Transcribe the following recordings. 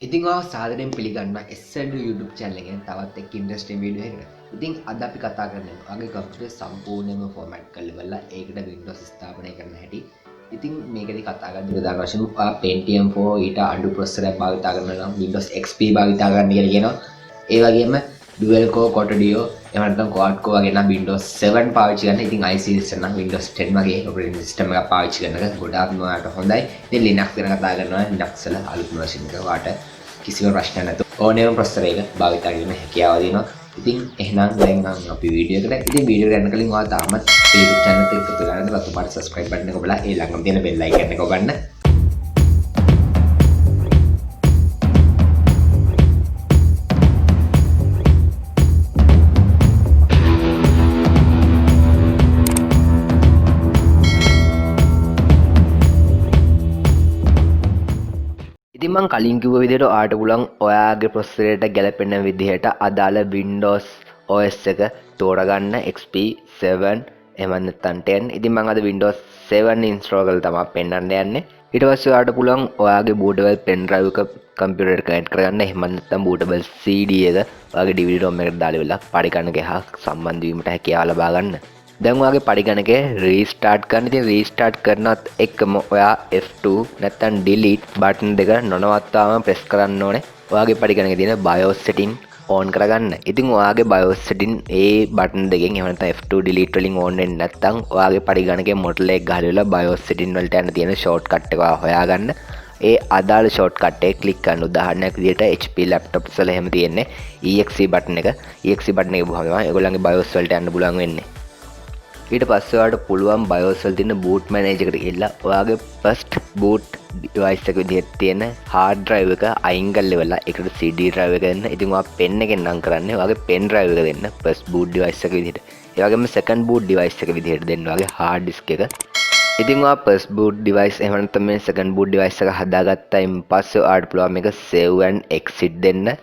ඉතින් ඔයාව සාදරයෙන් පිළිගන්නවා SEDU YouTube channel එකෙන් තවත් එක් ඉන්ට්‍රස්ටිං වීඩියෝ එකකට. ඉතින් අද අපි කතා කරන්නේ ඔයාගේ කම්පියුටර් සම්පූර්ණයෙන්ම ෆෝමැට් කරලා ඉවරලා ඒකට Windows ස්ථාපනය කරන හැටි. ඉතින් මේකදී කතා කරන්නේ ප්‍රධාන වශයෙන් ඔයා Pentium 4 ඊට අඩු processor එකක් භාවිත කරනවා නම් Windows XP භාවිත කරන්න කියලා කියනවා. ඒ වගේම dual core quad duo එහෙම නැත්නම් quad core වගේ නම් Windows 7 පාවිච්චි කරන්න. ඉතින් IC system නම් Windows 10 වගේ operating system එකක් පාවිච්චි කරන එක ගොඩාක්ම ඔයාලට හොඳයි. ඉතින් Linux ගැන කතා කරනවා Linux වල අලුත්ම version එක ඔයාලට කිසිම ප්‍රශ්නයක් නැතුව ඕනෑම processor එක භාවිත කිරීමේ හැකියාව දෙනවා. ඉතින් එහෙනම් දැන් අපි වීඩියෝ එකට. ඉතින් වීඩියෝ එක යන්න කලින් ඔයා තාමත් YouTube channel එක එකතු කරලා නැත්නම් රතු පාට subscribe button එක ඔබලා ඒ ළඟම තියෙන bell icon එක ඔබන්න. ඉතින් මම කලින් කිව්ව විදිහට ඔයාලට පුළුවන් ඔයාගේ processor එකට ගැලපෙන විදිහට අදාළ Windows OS එක තෝරගන්න XP 7 එහෙම නැත්නම් 10. ඉතින් මම අද Windows 7 install කරලා තමයි පෙන්නන්න යන්නේ. ඊට පස්සේ ඔයාලට පුළුවන් ඔයාගේ bootable pen drive එක computer එකට connect කරගන්න. එහෙම නැත්නම් bootable CD එක ඔයාගේ DVD ROM එකට දාලා ඉවරලා පරිගණකය හා සම්බන්ධ වීමට හැකියාව ලබා ගන්න. දැන් ඔයාගේ පරිගණකය රීස්ටාර්ට් කරන්න. ඉතින් රීස්ටාර්ට් කරනත් එක්කම ඔයා F2 නැත්නම් delete බටන් දෙක නොනවත්වාම ප්‍රෙස් කරන්න ඕනේ. ඔයාගේ පරිගණකේ තියෙන BIOS setting on කරගන්න. ඉතින් ඔයාගේ BIOS setting ඒ බටන් දෙකෙන් එහෙම නැත්නම් F2 delete වලින් on වෙන්නේ නැත්නම් ඔයාගේ පරිගණකේ model එක ගහලා ඉවරලා BIOS setting වලට යන තියෙන shortcut එක හොයාගන්න. ඒ අදාළ shortcut එක click කරන්න. උදාහරණයක් විදිහට HP laptops වල එහෙම තියෙන්නේ EXE බටන් එක. EXE බටන් එක වහම ඒගොල්ලන්ගේ BIOS වලට යන්න පුළුවන් වෙන්නේ. ඊට පස්සේ ඔයාලට පුළුවන් BIOS වල තියෙන boot manager එකට ගිහිල්ලා ඔයාගේ first boot device එක විදිහට තියෙන hard drive එක අයින් කරලා ඉවරලා ඒකට CD drive එක දෙන්න. ඉතින් ඔයා pen එකෙන් නම් කරන්නේ ඔයාගේ pen drive එක දෙන්න first boot device එක විදිහට. ඒ වගේම second boot device එක විදිහට දෙන්න ඔයාගේ hard disk එක. ඉතින් ඔයා first boot device එහෙම නැත්නම් මේ second boot device එක හදාගත්තයින් පස්සේ ඔයාලට පුළුවන් මේක save and exit දෙන්න.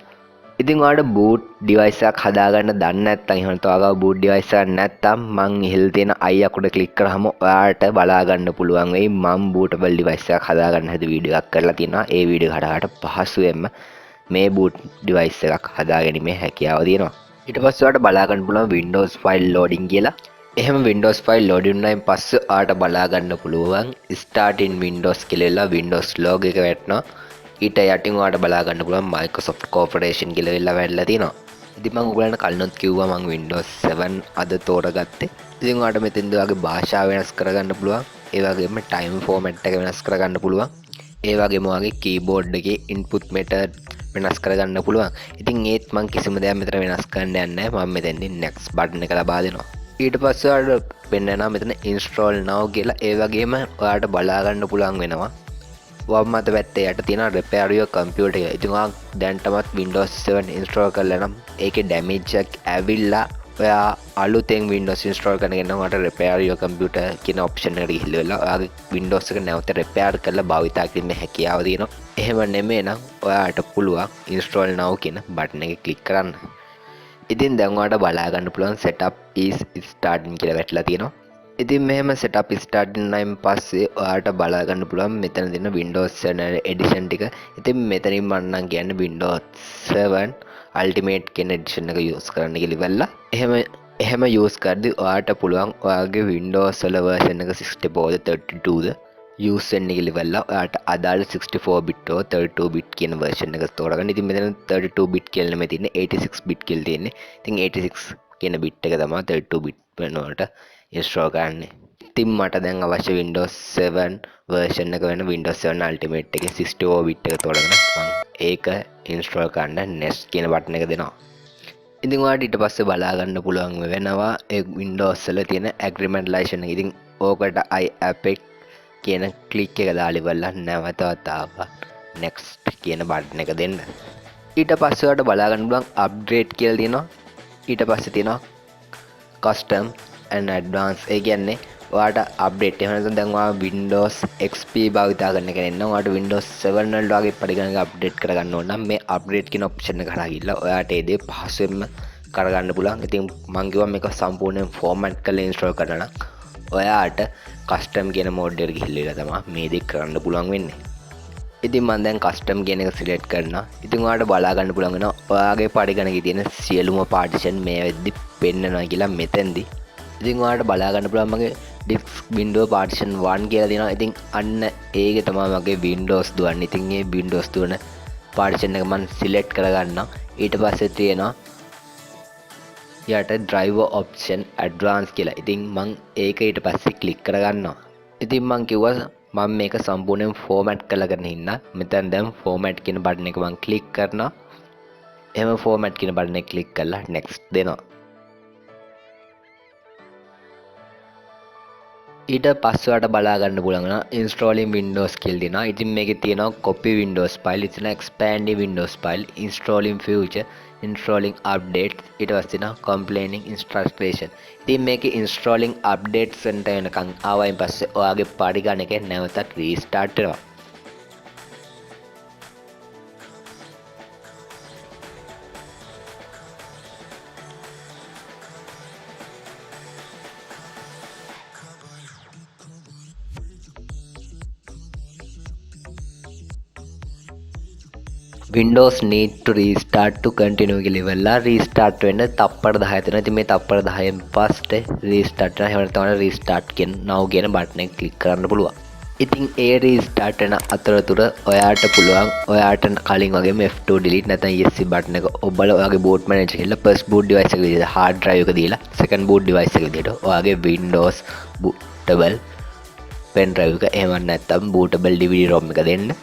ඉතින් ඔයාලට boot device එකක් හදාගන්න දන්නේ නැත්නම් එහෙම නැත්නම් ඔයාගාව boot device එකක් නැත්නම් මං ඉහළ තියෙන i අකුර click කරාම ඔයාලට බලා ගන්න පුළුවන් වෙයි මම bootable device එකක් හදාගන්න හැද වීඩියෝ එකක් කරලා තියෙනවා. ඒ වීඩියෝ එක හදාගන්න පහසුවෙන්ම මේ boot device එකක් හදාගැනීමේ හැකියාව තියෙනවා. ඊට පස්සේ ඔයාලට බලා ගන්න පුළුවන් Windows file loading කියලා. එහෙම Windows file loading වුණායින් පස්සේ ඔයාලට බලා ගන්න පුළුවන් start in Windows කියලා Windows logo එක වැටෙනවා. ඊට යටින් ඔයාලට බලා ගන්න පුළුවන් Microsoft Corporation කියලා වෙලා වැටලා තියෙනවා. ඉතින් මම ඔයගලන්ට කලිනුත් කිව්වා මම Windows 7 අද තෝරගත්තේ. ඉතින් ඔයාලට මෙතෙන්දී ඔයාගේ භාෂාව වෙනස් කරගන්න පුළුවන්. ඒ වගේම time format එක වෙනස් කරගන්න පුළුවන්. ඒ වගේම ඔයාගේ keyboard එකේ input method වෙනස් කරගන්න පුළුවන්. ඉතින් ඒත් මම කිසිම දෙයක් මෙතන වෙනස් කරන්න යන්නේ නැහැ. මම මෙතෙන්දී next button එක ලබා දෙනවා. ඊට පස්සේ ඔයාලට පෙන්නනවා මෙතන install now කියලා. ඒ වගේම ඔයාලට බලා ගන්න පුළුවන් වෙනවා වම් අත පැත්තේ යට තියෙන repair your computer එක. ඉතින් ඔයා දැන්ටමත් Windows 7 install කරලා නම් ඒකේ damage එක ඇවිල්ලා ඔයා අලුතෙන් Windows install කරගෙන ඔයාලට repair your computer කියන option එකට ගිහිල්ලා ඔයාගේ Windows එක නැවත repair කරලා භාවිතා කිරීමේ හැකියාව තියෙනවා. එහෙම නෙමෙයි නම් ඔයාලට පුළුවන් install now කියන button එක click කරන්න. ඉතින් දැන් ඔයාලට බලා ගන්න පුළුවන් setup is starting කියලා වැටලා තියෙනවා. ඉතින් මෙහෙම setup starting නම් පස්සේ ඔයාලට බලා ගන්න පුළුවන් මෙතන තියෙන Windows 7 edition ටික. ඉතින් මෙතනින් මම නම් කියන්නේ Windows 7 Ultimate කියන edition එක use කරන්න කියලා ඉවරලා. එහෙම use කරද්දී ඔයාලට පුළුවන් ඔයාගේ Windows වල version එක 64 ද 32 ද use වෙන්න කියලා ඉවරලා ඔයාලට අදාළ 64 bit හෝ 32 bit කියන version එක තෝරගන්න. ඉතින් මෙතන 32 bit කියලා නෙමෙයි තියෙන්නේ 86 bit කියලා තියෙන්නේ. ඉතින් 86 කියන bit එක තමයි 32 bit වෙනකොට install කරන්නේ. ඉතින් මට දැන් අවශ්‍ය Windows 7 version එක වෙන Windows 7 Ultimate එකේ 64 bit එක තෝරගෙන මම ඒක install කරන්න next කියන button එක දෙනවා. ඉතින් ඔයාලට ඊට පස්සේ බලා ගන්න පුළුවන් වෙනවා ඒ Windows වල තියෙන agreement license එක. ඉතින් ඕකට I append කියන click එක දාලා ඉවරලා නැවත වතාවක් next කියන button එක දෙන්න. ඊට පස්සේ ඔයාලට බලා ගන්න පුළුවන් upgrade කියලා තියෙනවා. ඊට පස්සේ තියෙනවා custom and advance. ඒ කියන්නේ ඔයාලට අප්ඩේට් එහෙම නැත්නම් දැන් ඔයා Windows XP භාවිතා කරන කෙනෙක් නම් ඔයාලට Windows 7 වලට වගේ පරිගණක අප්ඩේට් කරගන්න ඕන නම් මේ අප්ඩේට් කියන ඔප්ෂන් එක කරා ගිහලා ඔයාලට ඒ දේ පහසුවෙන්ම කරගන්න පුළුවන්. ඉතින් මම කිව්වා මේක සම්පූර්ණයෙන් ෆෝමැට් කරලා ඉන්ස්ටෝල් කරන්න නම් ඔයාලට custom කියන මෝඩ් එකට ගිහිල්ලා තමයි මේ දේ කරන්න පුළුවන් වෙන්නේ. ඉතින් මම දැන් කස්ටම් කියන එක සිලෙක්ට් කරනවා. ඉතින් ඔයාලට බලා ගන්න පුළුවන් වෙනවා ඔයාගේ පරිගණකයේ තියෙන සියලුම පාර්ටිෂන් මේ වෙද්දි පෙන්නනවා කියලා මෙතෙන්දි. ඉතින් ඔයාලට බලා ගන්න පුළුවන් මගේ disk window partition 1 කියලා දෙනවා. ඉතින් අන්න ඒක තමයි මගේ Windows දුවන්නේ. ඉතින් මේ Windows දුවන partition එක මම සිලෙක්ට් කරගන්නවා. ඊට පස්සේ තියෙනවා යට driver option advanced කියලා. ඉතින් මම ඒක ඊට පස්සේ ක්ලික් කරගන්නවා. ඉතින් මම කිව්වා මම මේක සම්පූර්ණයෙන් ෆෝමැට් කරලා කරන හින්දා මෙතන දැන් ෆෝමැට් කියන බටන් එක මම ක්ලික් කරනවා. එහෙම ෆෝමැට් කියන බටන් එක ක්ලික් කරලා next දෙනවා. ඊට පස්සේ ඔයාලට බලා ගන්න පුළුවන් වෙනවා installing windows කියලා දෙනවා. ඉතින් මේකේ තියෙනවා copy windows file, ඉතින් expanding windows file, installing future, installing updates, ඊට පස්සේ තියෙනවා complaining installation. ඉතින් මේකේ installing updates වලට එනකන් ආවයින් පස්සේ ඔයාගේ පරිගණකය නැවතත් restart වෙනවා. Windows need to restart to continue කියලා ඉවරලා restart වෙන්න තප්පර 10 තියෙනවා. ඉතින් මේ තප්පර 10න් පස්සේ restart වෙනවා. එහෙම නැත්නම් restart කියන now කියන බටන් එක ක්ලික් කරන්න පුළුවන්. ඉතින් ඒ restart වෙන අතරතුර ඔයාට පුළුවන් ඔයාට කලින් වගේම F2 delete නැත්නම් ESC බටන් එක ඔබලා ඔයාගේ boot manager කියලා first boot device එක විදිහට hard drive එක දීලා second boot device එක විදිහට ඔයාගේ Windows bootable pen drive එක එහෙම නැත්නම් bootable DVD ROM එක දෙන්න.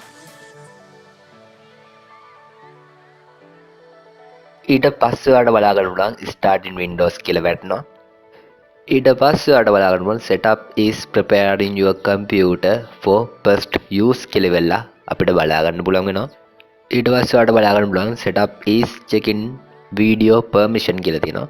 ඊට පස්සේ ඔයාලට බලා ගන්න පුළුවන් start in windows කියලා වැටෙනවා. ඊට පස්සේ ඔයාලට බලා ගන්න පුළුවන් setup is prepared in your computer for first use කියලා වෙලා අපිට බලා ගන්න පුළුවන් වෙනවා. ඊට පස්සේ ඔයාලට බලා ගන්න පුළුවන් setup is checking video permission කියලා තියෙනවා.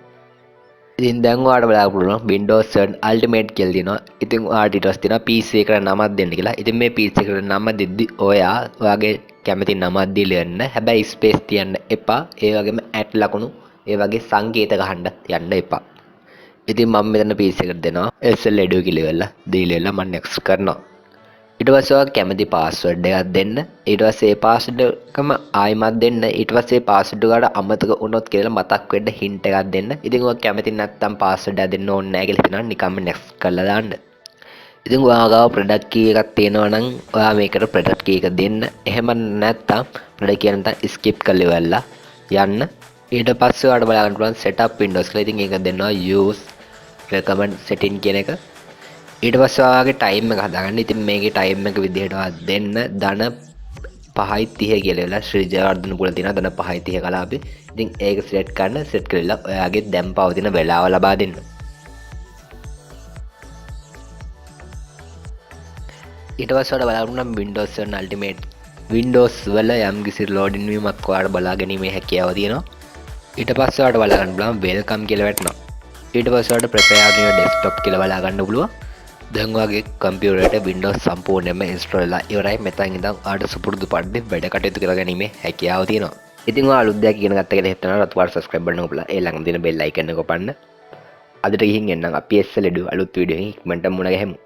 ඉතින් දැන් ඔයාලට බලා ගන්න පුළුවන් Windows 7 Ultimate කියලා තියෙනවා. ඉතින් ඔයාලට ඊට පස්සේ තියෙනවා PC එකට නමක් දෙන්න කියලා. ඉතින් මේ PC එකට නම දෙද්දි ඔයාගේ කැමති නමක් දීලා යන්න. හැබැයි ස්පේස් තියන්න එපා. ඒ වගේම ඇට් ලකුණු ඒ වගේ සංකේත ගහන්න යන්න එපා. ඉතින් මම මෙතන PC එකට දෙනවා SL EDU කියලා ඉවරලා දීලා මම next කරනවා. ඊට පස්සේ ඔයා කැමති password එකක් දෙන්න. ඊට පස්සේ ඒ password එකම ආයිමත් දෙන්න. ඊට පස්සේ password එකට අමතක වුණොත් කියලා මතක් වෙන්න hint එකක් දෙන්න. ඉතින් ඔයා කැමති නැත්නම් password එක දෙන්න ඕනේ නැහැ කියලා හිතනවා නිකම්ම next කරලා දාන්න. ඉතින් ඔයාගාව product key එකක් තියෙනවා නම් ඔයා මේකට product key එක දෙන්න. එහෙම නැත්නම් product key එක නැත්නම් skip කරලා ඉවරලා යන්න. ඊට පස්සේ ඔයාලට බලා ගන්න පුළුවන් setup windows කියලා. ඉතින් ඒක දෙනවා use recommend setting කියන එක. ඊට පස්සේ ඔයාගේ time එක හදාගන්න. ඉතින් මේකේ time එක විදිහට දෙන්න ධන 5:30 කියලා වෙලා ශ්‍රී ජයවර්ධන පුල තියෙනවා ධන 5:30 කලාපේ. ඉතින් ඒක select කරන්න set කරලා ඔයාගේ දැන් පවතින වෙලාව ලබා දෙන්න. ඊට පස්සේ ඔයාලා බලන්න Windows 7 Ultimate Windows වල යම්කිසි loading වීමක් ඔයාලට බලා ගැනීමේ හැකියාව තියෙනවා. ඊට පස්සේ ඔයාලට බලා ගන්න පුළුවන් welcome කියලා වැටෙනවා. ඊට පස්සේ ඔයාලට prepare your desktop කියලා බලා ගන්න පුළුවන්. දැන් ඔයාගේ කම්පියුටර් එකට Windows සම්පූර්ණයෙන්ම install වෙලා ඉවරයි. මෙතන ඉඳන් ඔයාලට සුපුරුදු පරිදි වැඩ කටයුතු කරගැනීමේ හැකියාව තියෙනවා. ඉතින් ඔයා අලුත් දෙයක් ඉගෙන ගත්ත කියලා හිතනවා රත් වාර subscribe බටන් එක ඔබලා ඒ ළඟම තියෙන bell icon එක කොපන්න. අදට ගිහින් එන්නම් අපි SL EDU අලුත් වීඩියෝ එකකින් ඉක්මනට මුණ ගැහෙමු.